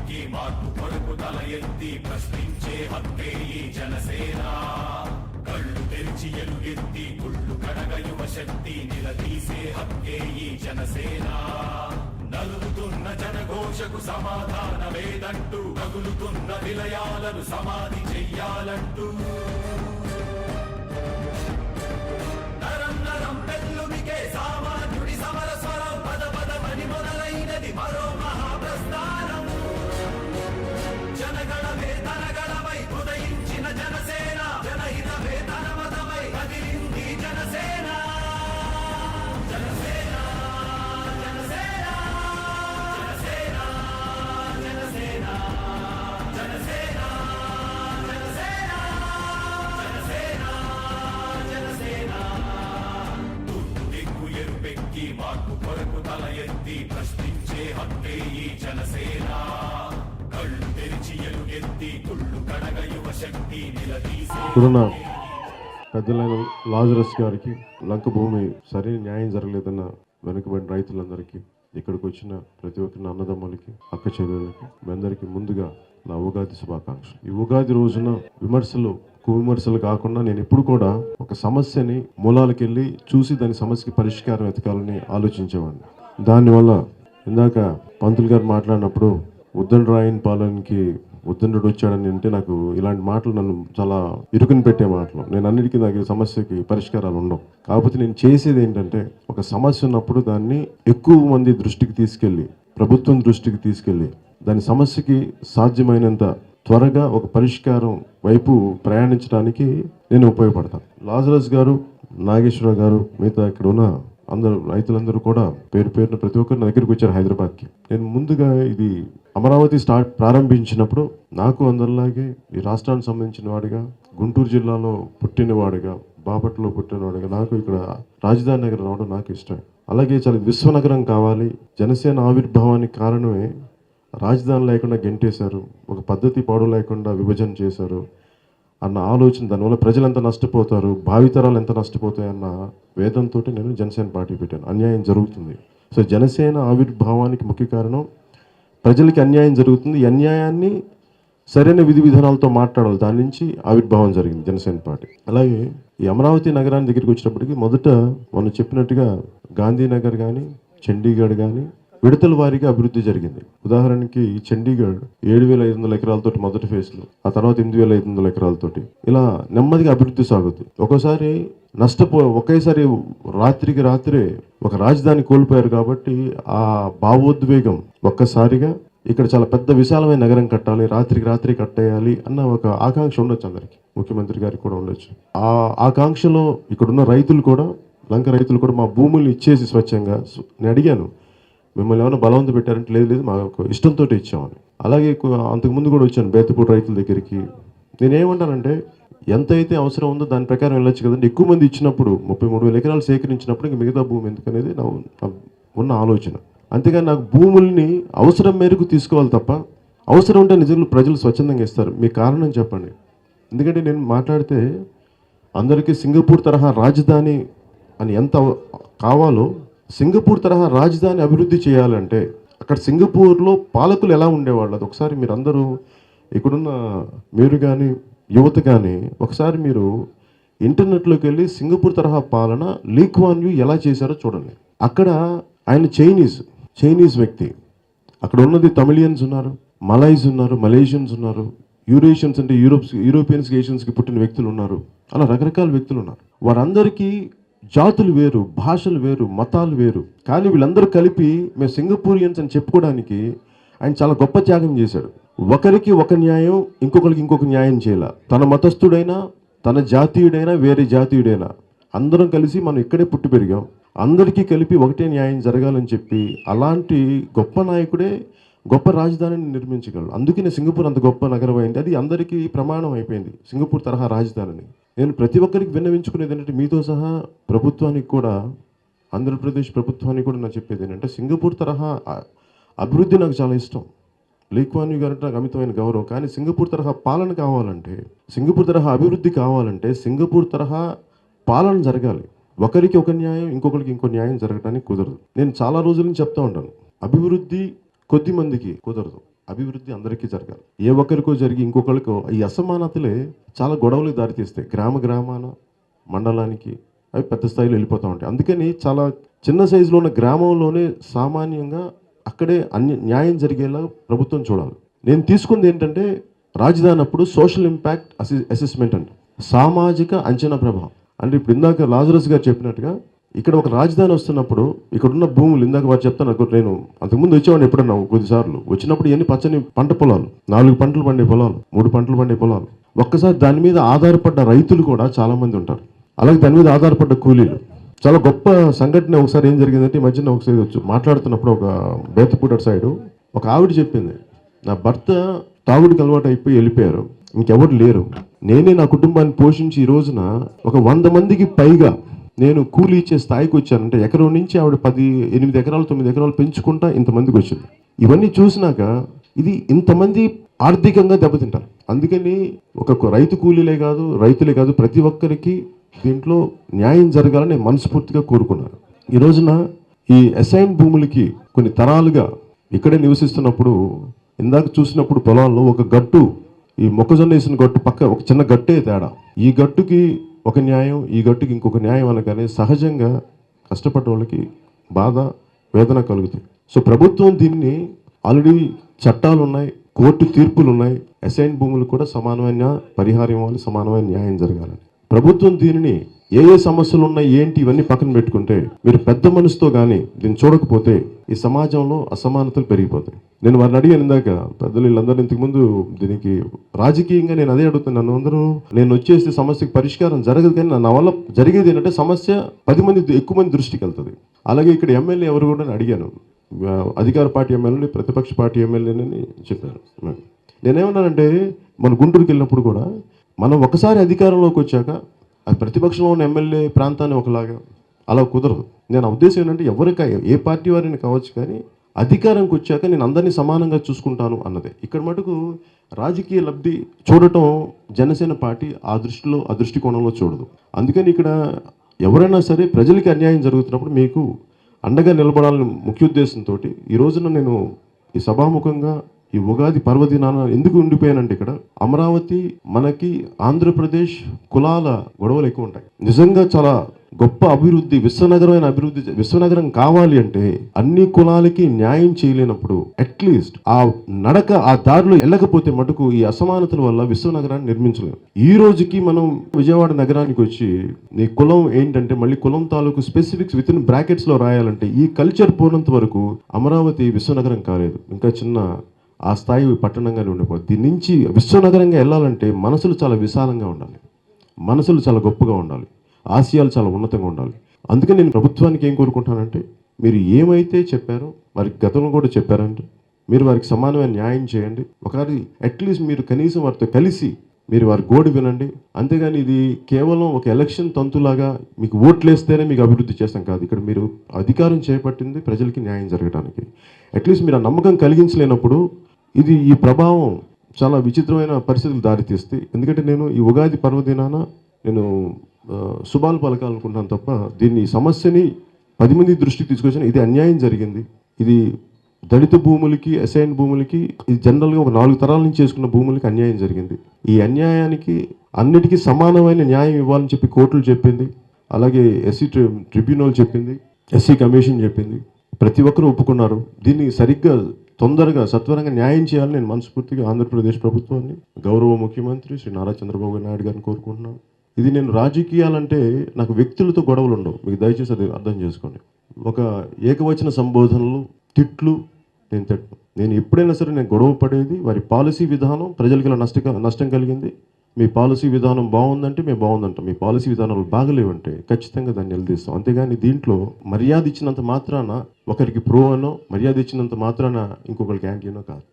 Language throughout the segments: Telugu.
పెక్కి మార్పు కొరకు తల ఎత్తి ప్రశ్నించే హక్కే ఈ జనసేన. కళ్ళు తెరిచి ఎలుగెత్తి కుళ్ళు కడగ యువ శక్తి నిలదీసే హక్కే ఈ జనసేన. నలుగుతున్న జనఘోషకు సమాధానమేదంటూ తగులుతున్న విలయాలను సమాధి చెయ్యాలంటూ నరం నరం పెళ్ళుమికే సామాన్యుడి సమర స్వరం పద పదమని మొదలైనది మరో మహాప్రస్థానం. జనగణమే తనగణమై ఉదయించిన జనసేన, జనహితమే తన మతమై కదిలింది జనసేన. జనసేన జనసేన జనసేన జనసేన జనసేన జనసేన జనసేన జనసేన. తూర్పు దిక్కు ఎరుపెక్కి మార్పు కొరకు తల ఎత్తి ప్రశ్నించే హక్కే ఈ జనసేన. కళ్ళు తెరిచి ఎలుగెత్తి కుళ్ళు కడగ యువ శక్తి నిలదీసే పెద్దలైన లాజరస్ గారికి, లంక భూమి సరైన న్యాయం జరగలేదన్న వెనుకబడిన రైతులందరికీ, ఇక్కడికి వచ్చిన ప్రతి ఒక్కరి అన్నదమ్ములకి, అక్క చెల్లెలకి, మీ అందరికీ ముందుగా నా ఉగాది శుభాకాంక్షలు. ఈ ఉగాది రోజున విమర్శలు కువిమర్శలు కాకుండా నేను ఎప్పుడు కూడా ఒక సమస్యని మూలాలకు వెళ్ళి చూసి దాని సమస్యకి పరిష్కారం వెతకాలని ఆలోచించేవాడిని. దానివల్ల ఇందాక పంతులు గారు మాట్లాడినప్పుడు ఉద్దండ రాయన్ పాలనకి ఉద్దండుడు వచ్చాడని అంటే నాకు ఇలాంటి మాటలు నన్ను చాలా ఇరుకుని పెట్టే మాటలు. నేను అన్నిటికీ నాకు సమస్యకి పరిష్కారాలు ఉండవు. కాకపోతే నేను చేసేది ఏంటంటే ఒక సమస్య ఉన్నప్పుడు దాన్ని ఎక్కువ మంది దృష్టికి తీసుకెళ్ళి, ప్రభుత్వం దృష్టికి తీసుకెళ్ళి దాని సమస్యకి సాధ్యమైనంత త్వరగా ఒక పరిష్కారం వైపు ప్రయాణించడానికి నేను ఉపయోగపడతాను. లాజరస్ గారు, నాగేశ్వరరావు గారు, మిగతా ఇక్కడ ఉన్న అందరూ రైతులందరూ కూడా పేరు పేరున ప్రతి ఒక్కరు నా దగ్గరికి వచ్చారు హైదరాబాద్కి. నేను ముందుగా ఇది అమరావతి ప్రారంభించినప్పుడు నాకు అందరిలాగే ఈ రాష్ట్రానికి సంబంధించిన వాడిగా, గుంటూరు జిల్లాలో పుట్టినవాడిగా, బాపట్లలో పుట్టినవాడిగా నాకు ఇక్కడ రాజధాని నగరం రావడం నాకు ఇష్టం. అలాగే చాలా విశ్వనగరం కావాలి. జనసేన ఆవిర్భావానికి కారణమే రాజధాని లేకుండా గెంటేశారు, ఒక పద్ధతి పాడు లేకుండా విభజన చేశారు అన్న ఆలోచన. దానివల్ల ప్రజలు ఎంత నష్టపోతారు, భావితరాలు ఎంత నష్టపోతాయి అన్న వేదంతో నేను జనసేన పార్టీ పెట్టాను. అన్యాయం జరుగుతుంది. సో జనసేన ఆవిర్భావానికి ముఖ్య కారణం ప్రజలకి అన్యాయం జరుగుతుంది. ఈ అన్యాయాన్ని సరైన విధి విధానాలతో మాట్లాడాలి. దాని నుంచి ఆవిర్భావం జరిగింది జనసేన పార్టీ. అలాగే ఈ అమరావతి నగరాన్ని దగ్గరికి వచ్చినప్పటికీ మొదట మనం చెప్పినట్టుగా గాంధీనగర్ కానీ, చండీగఢ్ కానీ విడతల వారీగా అభివృద్ధి జరిగింది. ఉదాహరణకి చండీగఢ్ 7,500 ఎకరాలతోటి మొదటి ఫేజ్లో, ఆ తర్వాత 8,500 ఎకరాలతోటి ఇలా నెమ్మదిగా అభివృద్ధి సాగుతుంది. ఒక్కోసారి ఒకేసారి రాత్రికి రాత్రే ఒక రాజధాని కోల్పోయారు కాబట్టి ఆ భావోద్వేగం ఒక్కసారిగా ఇక్కడ చాలా పెద్ద విశాలమైన నగరం కట్టాలి, రాత్రికి రాత్రి కట్టేయాలి అన్న ఒక ఆకాంక్ష ఉండొచ్చు అందరికి, ముఖ్యమంత్రి గారికి కూడా ఉండొచ్చు. ఆ ఆకాంక్షలో ఇక్కడున్న రైతులు కూడా, లంక రైతులు కూడా మా భూముల్ని ఇచ్చేసి స్వచ్ఛంగా, నేను అడిగాను మిమ్మల్ని ఏమైనా బలవంతం పెట్టారంటే లేదు లేదు మాకు ఇష్టంతో ఇచ్చామని. అలాగే అంతకుముందు కూడా వచ్చాను బేతపూడి రైతుల దగ్గరికి. నేనేమంటానంటే ఎంత అయితే అవసరం ఉందో దాని ప్రకారం వెళ్ళొచ్చు కదండి. ఎక్కువ మంది ఇచ్చినప్పుడు 33,000 ఎకరాలు సేకరించినప్పుడు ఇంక మిగతా భూమి ఎందుకనేది నా ఉన్న ఆలోచన. అంతేగాని నాకు భూముల్ని అవసరం మేరకు తీసుకోవాలి తప్ప, అవసరం ఉంటే నిజంగా ప్రజలు స్వచ్ఛందంగా ఇస్తారు. మీ కారణం చెప్పండి. ఎందుకంటే నేను మాట్లాడితే అందరికీ సింగపూర్ తరహా రాజధాని అని ఎంత కావాలో, సింగపూర్ తరహా రాజధాని అభివృద్ధి చేయాలంటే అక్కడ సింగపూర్లో పాలకులు ఎలా ఉండేవాళ్ళు అది ఒకసారి మీరు అందరూ ఇక్కడున్న మీరు కానీ యువత కానీ ఒకసారి మీరు ఇంటర్నెట్లోకి వెళ్ళి సింగపూర్ తరహా పాలన లీ కువాన్ యూ ఎలా చేశారో చూడండి. అక్కడ ఆయన చైనీస్ వ్యక్తి, అక్కడ ఉన్నది తమిళియన్స్ ఉన్నారు, మలైస్ ఉన్నారు, మలేషియన్స్ ఉన్నారు, యూరేషియన్స్ అంటే యూరోపియన్స్ ఏషియన్స్కి పుట్టిన వ్యక్తులు ఉన్నారు. అలా రకరకాల వ్యక్తులు ఉన్నారు. వారందరికీ జాతులు వేరు, భాషలు వేరు, మతాలు వేరు. కానీ వీళ్ళందరూ కలిపి మేము సింగపూరియన్స్ అని చెప్పుకోవడానికి ఆయన చాలా గొప్ప త్యాగం చేశాడు. ఒకరికి ఒక న్యాయం, ఇంకొకరికి ఇంకొక న్యాయం చేయాల. తన మతస్థుడైనా, తన జాతీయుడైనా, వేరే జాతీయుడైనా అందరం కలిసి మనం ఇక్కడే పుట్టి పెరిగాం, అందరికీ కలిపి ఒకటే న్యాయం జరగాలని చెప్పి అలాంటి గొప్ప నాయకుడే గొప్ప రాజధానిని నిర్మించగలడు. అందుకనే సింగపూర్ అంత గొప్ప నగరం అయింది. అది అందరికీ ప్రమాణం అయిపోయింది సింగపూర్ తరహా రాజధానిని. నేను ప్రతి ఒక్కరికి విన్నవించుకునేది ఏంటంటే మీతో సహా ప్రభుత్వానికి కూడా, ఆంధ్రప్రదేశ్ ప్రభుత్వానికి కూడా నాకు చెప్పేది ఏంటంటే సింగపూర్ తరహా అభివృద్ధి నాకు చాలా ఇష్టం. లీ కువాన్ యూ గారంటే నాకు అమితమైన గౌరవం. కానీ సింగపూర్ తరహా పాలన కావాలంటే, సింగపూర్ తరహా అభివృద్ధి కావాలంటే సింగపూర్ తరహా పాలన జరగాలి. ఒకరికి ఒక న్యాయం, ఇంకొకరికి ఇంకో న్యాయం జరగడానికి కుదరదు. నేను చాలా రోజుల నుంచి చెప్తా ఉంటాను, అభివృద్ధి కొద్ది మందికి కుదరదు, అభివృద్ధి అందరికీ జరగాలి. ఏ ఒక్కరికో జరిగి ఇంకొకరికో ఈ అసమానతలే చాలా గొడవలు దారితీస్తాయి. గ్రామాన మండలానికి అవి పెద్ద స్థాయిలో వెళ్ళిపోతూ ఉంటాయి. అందుకని చాలా చిన్న సైజులో ఉన్న గ్రామంలోనే సామాన్యంగా అక్కడే న్యాయం జరిగేలా ప్రభుత్వం చూడాలి. నేను తీసుకుంది ఏంటంటే రాజధాని అప్పుడు సోషల్ ఇంపాక్ట్ అసెస్మెంట్ అంటే సామాజిక అంచనా ప్రభావం. అంటే ఇప్పుడు ఇందాక లాజరస్ గారు చెప్పినట్టుగా ఇక్కడ ఒక రాజధాని వస్తున్నప్పుడు ఇక్కడ ఉన్న భూములు ఇందాక వారు చెప్తాను. నేను అంతకుముందు వచ్చేవాడిని ఎప్పుడన్నా కొద్దిసార్లు వచ్చినప్పుడు ఇవన్నీ పచ్చని పంట పొలాలు, 4 పంటలు పండే పొలాలు, 3 పంటలు పండే పొలాలు. ఒక్కసారి దాని మీద ఆధారపడ్డ రైతులు కూడా చాలా మంది ఉంటారు. అలాగే దాని మీద ఆధారపడ్డ కూలీలు. చాలా గొప్ప సంఘటన ఒకసారి ఏం జరిగిందంటే ఈ మధ్యన ఒకసారి మాట్లాడుతున్నప్పుడు ఒక బేతపూట సైడు ఒక ఆవిడ చెప్పింది, నా భర్త తాగుడికి అలవాటు అయిపోయి వెళ్ళిపోయారు, ఇంకెవరు లేరు, నేనే నా కుటుంబాన్ని పోషించి ఈ రోజున ఒక 100 మందికి పైగా నేను కూలీ ఇచ్చే స్థాయికి వచ్చానంటే ఎకరం నుంచి ఆవిడ 8 ఎకరాలు 9 ఎకరాలు పెంచుకుంటా ఇంతమందికి వచ్చింది. ఇవన్నీ చూసినాక ఇది ఇంతమంది ఆర్థికంగా దెబ్బతింటారు. అందుకని ఒక రైతు కూలీలే కాదు, రైతులే కాదు, ప్రతి ఒక్కరికి దీంట్లో న్యాయం జరగాలని మనస్ఫూర్తిగా కోరుకున్నాను. ఈ రోజున ఈ అసైన్ భూములకి కొన్ని తరాలుగా ఇక్కడే నివసిస్తున్నప్పుడు ఇందాక చూసినప్పుడు పొలాల్లో ఒక గట్టు, ఈ మొక్కజొన్న వేసిన గట్టు పక్క ఒక చిన్న గట్టే తేడా. ఈ గట్టుకి ఒక న్యాయం, ఈ గట్టుకి ఇంకొక న్యాయం అనగానే సహజంగా కష్టపడ్డ వాళ్ళకి బాధ వేదన కలుగుతాయి. సో ప్రభుత్వం దీన్ని ఆల్రెడీ చట్టాలు ఉన్నాయి, కోర్టు తీర్పులు ఉన్నాయి, అసైన్ భూములు కూడా సమానమైన పరిహారం ఇవ్వాలి, సమానమైన న్యాయం జరగాలని. ప్రభుత్వం దీనిని ఏ సమస్యలు ఉన్నాయి ఏంటి ఇవన్నీ పక్కన పెట్టుకుంటే మీరు పెద్ద మనసుతో కానీ దీన్ని చూడకపోతే ఈ సమాజంలో అసమానతలు పెరిగిపోతాయి. నేను వారిని అడిగాను ఇందాక, పెద్దలు వీళ్ళందరూ ఇంతకుముందు దీనికి రాజకీయంగా నేను అదే అడుగుతున్నాను. అందరూ నేను వచ్చేస్తే సమస్యకి పరిష్కారం జరగదు, కానీ నా వల్ల జరిగేది ఏంటంటే సమస్య 10 మంది ఎక్కువ మంది దృష్టికి వెళ్తుంది. అలాగే ఇక్కడ ఎమ్మెల్యే ఎవరు కూడా అడిగాను, అధికార పార్టీ ఎమ్మెల్యేని ప్రతిపక్ష పార్టీ ఎమ్మెల్యేని చెప్పాను. నేనేమన్నానంటే మన గుంటూరుకి వెళ్ళినప్పుడు కూడా మనం ఒకసారి అధికారంలోకి వచ్చాక అది ప్రతిపక్షంలో ఉన్న ఎమ్మెల్యే ప్రాంతాన్ని ఒకలాగా అలా కుదరదు. నేను ఉద్దేశం ఏంటంటే ఎవరికై ఏ పార్టీ వారిని కావచ్చు, కానీ అధికారంకి వచ్చాక నేను అందరినీ సమానంగా చూసుకుంటాను అన్నదే. ఇక్కడ మటుకు రాజకీయ లబ్ధి చూడటం జనసేన పార్టీ ఆ దృష్టికోణంలో చూడదు. అందుకని ఇక్కడ ఎవరైనా సరే ప్రజలకి అన్యాయం జరుగుతున్నప్పుడు మీకు అండగా నిలబడాలని ముఖ్య ఉద్దేశంతో ఈ రోజున నేను ఈ సభాముఖంగా ఈ ఉగాది పర్వదినాన ఎందుకు ఉండిపోయానంటే ఇక్కడ అమరావతి మనకి ఆంధ్రప్రదేశ్ కులాల గొడవలు ఎక్కువ ఉంటాయి. నిజంగా చాలా గొప్ప అభివృద్ధి, విశ్వనగరమైన అభివృద్ధి, విశ్వనగరం కావాలి అంటే అన్ని కులాలకి న్యాయం చేయలేనప్పుడు అట్లీస్ట్ ఆ నడక ఆ దారిలో వెళ్ళకపోతే మటుకు ఈ అసమానతల వల్ల విశ్వనగరాన్ని నిర్మించలేము. ఈ రోజుకి మనం విజయవాడ నగరానికి వచ్చి నీ కులం ఏంటంటే మళ్ళీ కులం తాలూకు స్పెసిఫిక్స్ విత్ ఇన్ బ్రాకెట్స్ లో రాయాలంటే ఈ కల్చర్ పోనంత వరకు అమరావతి విశ్వనగరం కాలేదు, ఇంకా చిన్న ఆ స్థాయి పట్టణంగానే ఉండిపోతుంది. దీని నుంచి విశ్వనగరంగా వెళ్ళాలంటే మనసులు చాలా విశాలంగా ఉండాలి, మనసులు చాలా గొప్పగా ఉండాలి, ఆశయాలు చాలా ఉన్నతంగా ఉండాలి. అందుకని నేను ప్రభుత్వానికి ఏం కోరుకుంటానంటే మీరు ఏమైతే చెప్పారో వారికి గతంలో కూడా చెప్పారంటే మీరు వారికి సమానమైన న్యాయం చేయండి. ఒకసారి అట్లీస్ట్ మీరు కనీసం వారితో కలిసి మీరు వారి గోడు వినండి. అంతేగాని ఇది కేవలం ఒక ఎలక్షన్ తంతులాగా మీకు ఓట్లేస్తేనే మీకు అభివృద్ధి చేస్తాం కాదు. ఇక్కడ మీరు అధికారం చేపట్టింది ప్రజలకి న్యాయం జరగడానికి. అట్లీస్ట్ మీరు ఆ నమ్మకం కలిగించలేనప్పుడు ఈ ప్రభావం చాలా విచిత్రమైన పరిస్థితులు దారితీస్తాయి. ఎందుకంటే నేను ఈ ఉగాది పర్వదినాన నేను శుభాలు పలకాలనుకుంటాను తప్ప దీన్ని సమస్యని 10 మంది దృష్టికి తీసుకొచ్చిన ఇది అన్యాయం జరిగింది. ఇది దళిత భూములకి, అసైన్ భూములకి, ఇది జనరల్గా ఒక 4 తరాల నుంచి చేసుకున్న భూములకి అన్యాయం జరిగింది. ఈ అన్యాయానికి అన్నిటికీ సమానమైన న్యాయం ఇవ్వాలని చెప్పి కోర్టులు చెప్పింది, అలాగే ఎస్సీ ట్రిబ్యునల్ చెప్పింది, ఎస్సీ కమిషన్ చెప్పింది. ప్రతి ఒక్కరూ ఒప్పుకున్నారు. దీన్ని సరిగ్గా తొందరగా సత్వరంగా న్యాయం చేయాలని నేను మనస్ఫూర్తిగా ఆంధ్రప్రదేశ్ ప్రభుత్వాన్ని, గౌరవ ముఖ్యమంత్రి శ్రీ నారా చంద్రబాబు నాయుడు గారిని కోరుకుంటున్నాను. ఇది నేను రాజకీయాలంటే నాకు వ్యక్తులతో గొడవలు ఉండవు, మీకు దయచేసి అది అర్థం చేసుకోండి. ఒక ఏకవచన సంబోధనలు, తిట్లు నేను తిట్టు. నేను ఎప్పుడైనా సరే నేను గొడవ పడేది వారి పాలసీ విధానం ప్రజలకి నష్టం కలిగింది, మీ పాలసీ విధానం బాగుందంటే మేము బాగుందంటాం, మీ పాలసీ విధానాలు బాగలేవంటే ఖచ్చితంగా దాన్ని నిలదీస్తాం. అంతేగాని దీంట్లో మర్యాద ఇచ్చినంత మాత్రాన ఒకరికి ప్రో అనో, మర్యాద ఇచ్చినంత మాత్రాన ఇంకొకరికి యాంటీనో కాదు.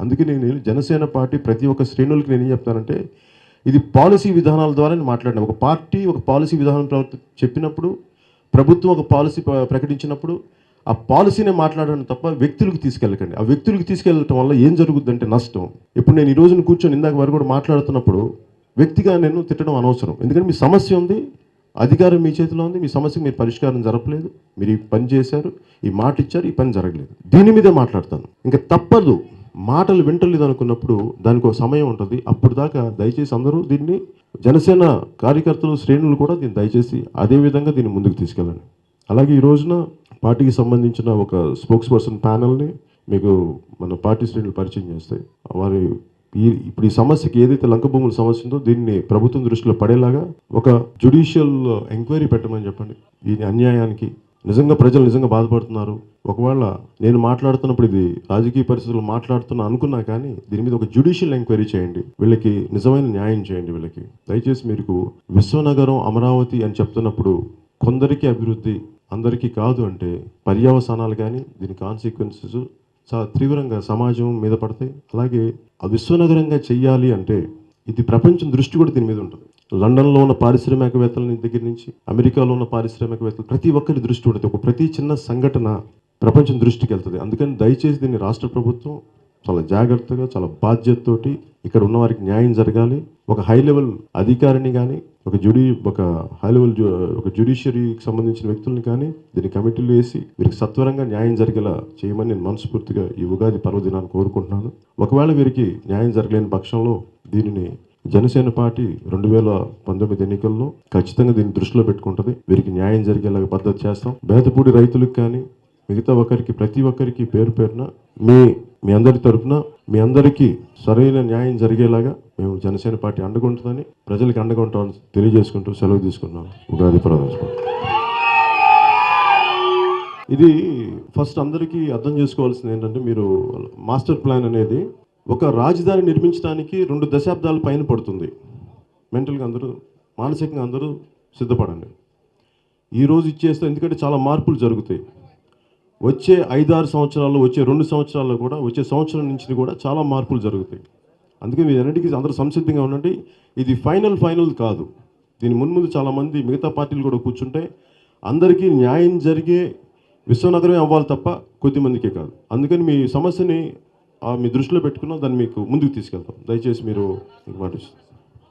అందుకే నేను జనసేన పార్టీ ప్రతి ఒక్క శ్రేణులకి నేను ఏం చెప్తానంటే ఇది పాలసీ విధానాల ద్వారా నేను మాట్లాడిన. ఒక పార్టీ ఒక పాలసీ విధానం చెప్పినప్పుడు, ప్రభుత్వం ఒక పాలసీ ప్రకటించినప్పుడు ఆ పాలసీనే మాట్లాడడం తప్ప వ్యక్తులకు తీసుకెళ్ళకండి. ఆ వ్యక్తులకు తీసుకెళ్ళటం వల్ల ఏం జరుగుతుందంటే నష్టం. ఇప్పుడు నేను ఈ రోజున కూర్చొని ఇందాక వారు కూడా మాట్లాడుతున్నప్పుడు వ్యక్తిగా నేను తిట్టడం అనవసరం. ఎందుకంటే మీ సమస్య ఉంది, అధికారం మీ చేతిలో ఉంది, మీ సమస్యకి మీరు పరిష్కారం జరపలేదు, మీరు ఈ పని చేశారు, ఈ మాట ఇచ్చారు, ఈ పని జరగలేదు, దీని మీదే మాట్లాడతాను. ఇంకా తప్పదు మాటలు వింటలేదు అనుకున్నప్పుడు దానికి ఒక సమయం ఉంటుంది. అప్పుడు దాకా దయచేసి అందరూ దీన్ని జనసేన కార్యకర్తలు శ్రేణులు కూడా దీన్ని దయచేసి అదే విధంగా దీన్ని ముందుకు తీసుకెళ్ళండి. అలాగే ఈ రోజున పార్టీకి సంబంధించిన ఒక స్పోక్స్ పర్సన్ ప్యానల్ని మీకు మన పార్టీ శ్రేణులు పరిచయం చేస్తాయి. వారి ఇప్పుడు ఈ సమస్యకి ఏదైతే లంక భూముల సమస్య ఉందో దీన్ని ప్రభుత్వం దృష్టిలో పడేలాగా ఒక జ్యుడిషియల్ ఎంక్వైరీ పెట్టమని చెప్పండి. ఈ అన్యాయానికి నిజంగా ప్రజలు నిజంగా బాధపడుతున్నారు. ఒకవేళ నేను మాట్లాడుతున్నప్పుడు ఇది రాజకీయ పరిస్థితులు మాట్లాడుతున్నా అనుకున్నా కానీ దీని మీద ఒక జ్యుడిషియల్ ఎంక్వైరీ చేయండి. వీళ్ళకి నిజమైన న్యాయం చేయండి. వీళ్ళకి దయచేసి మీకు విశ్వనగరం అమరావతి అని చెప్తున్నప్పుడు కొందరికి అభివృద్ధి అందరికీ కాదు అంటే పర్యవసానాలు కానీ దీని కాన్సిక్వెన్సెస్ చాలా తీవ్రంగా సమాజం మీద పడతాయి. అలాగే ఆ విశ్వనగరంగా చెయ్యాలి అంటే ఇది ప్రపంచం దృష్టి కూడా దీని మీద ఉంటుంది. లండన్లో ఉన్న పారిశ్రామికవేత్తల దగ్గర నుంచి అమెరికాలో ఉన్న పారిశ్రామికవేత్తలు ప్రతి ఒక్కరి దృష్టి ఉంటుంది. ప్రతి చిన్న సంఘటన ప్రపంచం దృష్టికి వెళ్తుంది. అందుకని దయచేసి దీన్ని రాష్ట్ర ప్రభుత్వం చాలా జాగ్రత్తగా చాలా బాధ్యతతోటి ఇక్కడ ఉన్న వారికి న్యాయం జరగాలి. ఒక హై లెవెల్ అధికారిని కానీ ఒక హై లెవెల్ ఒక జ్యుడిషియరీకి సంబంధించిన వ్యక్తుల్ని కానీ దీన్ని కమిటీలు వేసి వీరికి సత్వరంగా న్యాయం జరిగేలా చేయమని నేను మనస్ఫూర్తిగా ఈ ఉగాది పర్వదినాన్ని కోరుకుంటున్నాను. ఒకవేళ వీరికి న్యాయం జరగలేని పక్షంలో దీనిని జనసేన పార్టీ 2019 ఎన్నికల్లో ఖచ్చితంగా దీన్ని దృష్టిలో పెట్టుకుంటుంది. వీరికి న్యాయం జరిగేలాగా పద్ధతి చేస్తాం. బేతపూడి రైతులకు కానీ మిగతా ప్రతి ఒక్కరికి పేరు పేరున మీ అందరి తరఫున మీ అందరికీ సరైన న్యాయం జరిగేలాగా మేము జనసేన పార్టీ అండగుంటుందని ప్రజలకు అండగుంటామని తెలియజేసుకుంటూ సెలవు తీసుకున్నాం. ఉగాది పర్వదినం. ఇది ఫస్ట్ అందరికీ అర్థం చేసుకోవాల్సింది ఏంటంటే మీరు మాస్టర్ ప్లాన్ అనేది ఒక రాజధాని నిర్మించడానికి 2 దశాబ్దాల పైన పడుతుంది. మెంటల్గా అందరూ మానసికంగా అందరూ సిద్ధపడండి. ఈరోజు ఇచ్చేస్తే ఎందుకంటే చాలా మార్పులు జరుగుతాయి. వచ్చే 5-6 సంవత్సరాల్లో వచ్చే 2 సంవత్సరాల్లో కూడా వచ్చే సంవత్సరం నుంచి కూడా చాలా మార్పులు జరుగుతాయి. అందుకే మీరు అన్నిటికీ అందరూ సంసిద్ధంగా ఉండండి. ఇది ఫైనల్ కాదు. దీని ముందు చాలామంది మిగతా పార్టీలు కూడా కూర్చుంటే అందరికీ న్యాయం జరిగే విశ్వనగరమే అవ్వాలి తప్ప కొద్దిమందికే కాదు. అందుకని మీ సమస్యని మీ దృష్టిలో పెట్టుకున్నా దాన్ని మీకు ముందుకు తీసుకెళ్తాం. దయచేసి మీరు మాట